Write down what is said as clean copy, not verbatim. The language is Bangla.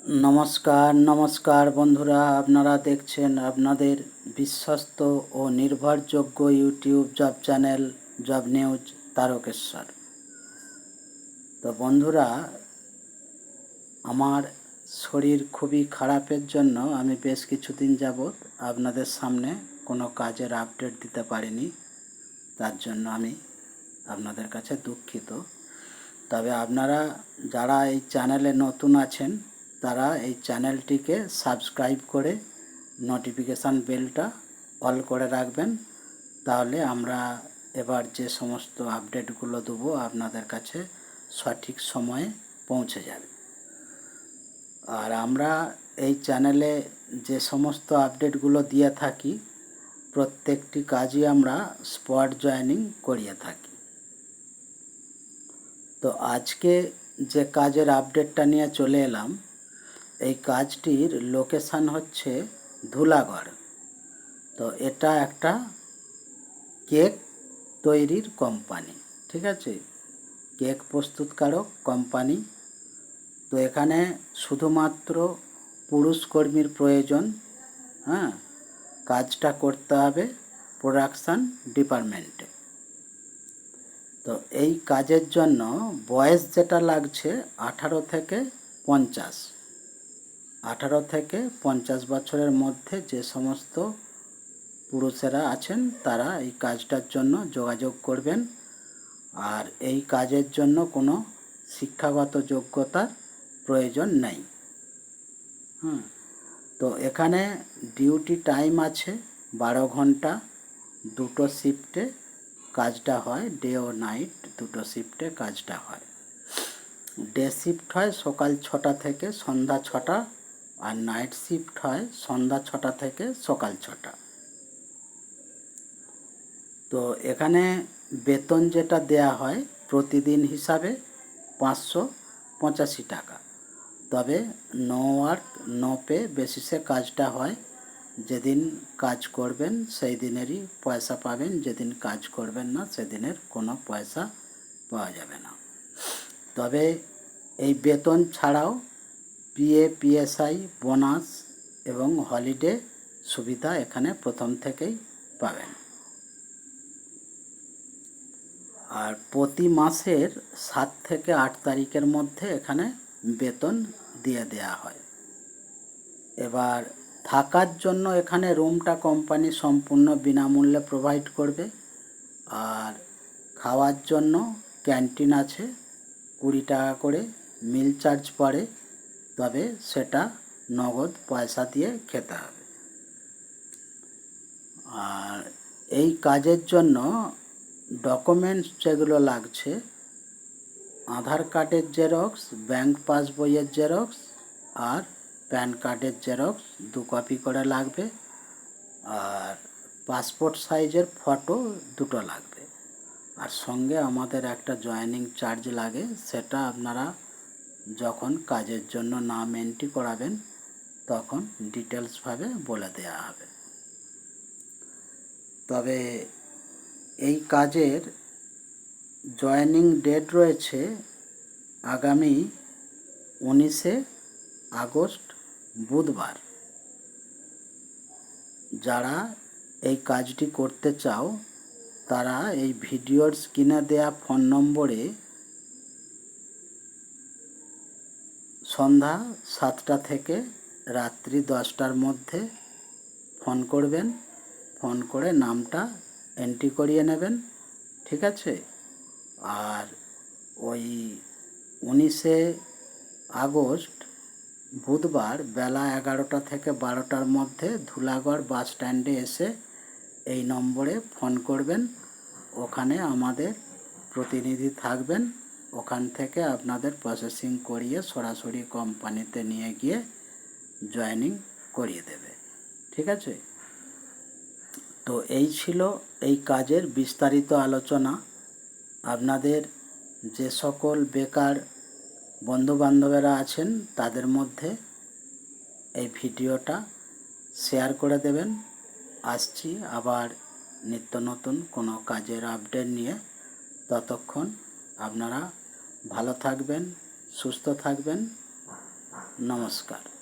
নমস্কার নমস্কার বন্ধুরা, আপনারা দেখছেন আপনাদের বিশ্বস্ত ও নির্ভরযোগ্য YouTube job channel job news Tarakeswar. তো বন্ধুরা, আমার শরীর খুবই খারাপের জন্য আমি বেশ কিছুদিন যাবৎ আপনাদের সামনে কোনো কাজের আপডেট দিতে পারিনি। তার জন্য আমি আপনাদের কাছে দুঃখিত। তবে আপনারা যারা এই চ্যানেলে নতুন আছেন তারা এই চ্যানেলটিকে সাবস্ক্রাইব করে নোটিফিকেশান বেলটা অল করে রাখবেন। তাহলে আমরা এবার যে সমস্ত আপডেটগুলো দেবো আপনাদের কাছে সঠিক সময়ে পৌঁছে যাবে। আর আমরা এই চ্যানেলে যে সমস্ত আপডেটগুলো দিয়ে থাকি প্রত্যেকটি কাজই আমরা স্পট জয়েনিং করিয়ে থাকি। তো আজকে যে কাজের আপডেটটা নিয়ে চলে এলাম, এই কাজটির লোকেশান হচ্ছে ধুলাগড়। তো এটা একটা কেক তৈরির কোম্পানি, ঠিক আছে, কেক প্রস্তুতকারক কোম্পানি। তো এখানে শুধুমাত্র পুরুষ কর্মীর প্রয়োজন। হ্যাঁ, কাজটা করতে হবে প্রোডাকশান ডিপার্টমেন্টে। তো এই কাজের জন্য বয়স যেটা লাগছে 18 থেকে 50, 18 থেকে 50 বছরের মধ্যে যে সমস্ত পুরুষেরা আছেন তারা এই কাজটার জন্য যোগাযোগ করবেন। আর এই কাজের জন্য কোনো শিক্ষাগত যোগ্যতার প্রয়োজন নেই। তো এখানে ডিউটি টাইম আছে 12 ঘন্টা, দুটো শিফটে কাজটা হয়, ডে ও নাইট দুটো শিফটে কাজটা হয়। ডে শিফট হয় সকাল 6টা থেকে সন্ধ্যা 6টা, আর নাইট শিফট হয় সন্ধ্যা 6টা থেকে সকাল 6টা। তো এখানে বেতন যেটা দেয়া হয় প্রতিদিন হিসাবে 585 টাকা। তবে নো ওয়ার্ক নো পে বেসিসে কাজটা হয়। যেদিন কাজ করবেন সেই দিনেরই পয়সা পাবেন, যেদিন কাজ করবেন না সেদিনের কোনো পয়সা পাওয়া যাবে না। তবে এই বেতন ছাড়াও পিএ, পিএসআই, বোনাস এবং হলিডে সুবিধা এখানে প্রথম থেকেই পাবেন। আর প্রতি মাসের 7 থেকে 8 তারিখের মধ্যে এখানে বেতন দিয়ে দেয়া হয়। এবার থাকার জন্য এখানে রুমটা কোম্পানি সম্পূর্ণ বিনামূল্যে প্রোভাইড করবে। আর খাওয়ার জন্য ক্যান্টিন আছে, 20 টাকা করে মিল চার্জ পড়ে, তবে সেটা নগদ পয়সা দিয়ে খেতে হবে। আর এই কাজের জন্য ডকুমেন্টস যেগুলো লাগছে, আধার কার্ডের জেরক্স, ব্যাংক পাসবইয়ের জেরক্স আর প্যান কার্ডের জেরক্স 2 কপি করে লাগবে। আর পাসপোর্ট সাইজের ফটো 2টো লাগবে। আর সঙ্গে আমাদের একটা জয়েনিং চার্জ লাগে, সেটা আপনারা যখন কাজের জন্য নাম এন্ট্রি করাবেন তখন ডিটেলসভাবে বলে দেওয়া হবে। তবে এই কাজের জয়েনিং ডেট রয়েছে আগামী 19শে আগস্ট বুধবার। যারা এই কাজটি করতে চাও তারা এই ভিডিওর স্ক্রিনে দেয়া ফোন নম্বরে সন্ধ্যা 7টা থেকে রাত্রি 10টার মধ্যে ফোন করবেন। ফোন করে নামটা এন্ট্রি করিয়ে নেবেন, ঠিক আছে। আর ওই 19শে আগস্ট বুধবার বেলা 11টা থেকে 12টার মধ্যে ধুলাগড় বাস স্ট্যান্ডে এসে এই নম্বরে ফোন করবেন। ওখানে আমাদের প্রতিনিধি থাকবেন, ওখান থেকে আপনাদের প্রসেসিং করিয়ে সরাসরি কোম্পানিতে নিয়ে গিয়ে জয়েনিং করিয়ে দেবে, ঠিক আছে। তো এই ছিল এই কাজের বিস্তারিত আলোচনা। আপনাদের যে সকল বেকার বন্ধুবান্ধবেরা আছেন তাদের মধ্যে এই ভিডিওটা শেয়ার করে দেবেন। আসছি আবার নিত্য নতুন কোনো কাজের আপডেট নিয়ে। ততক্ষণ আপনারা ভালো থাকবেন, সুস্থ থাকবেন। নমস্কার।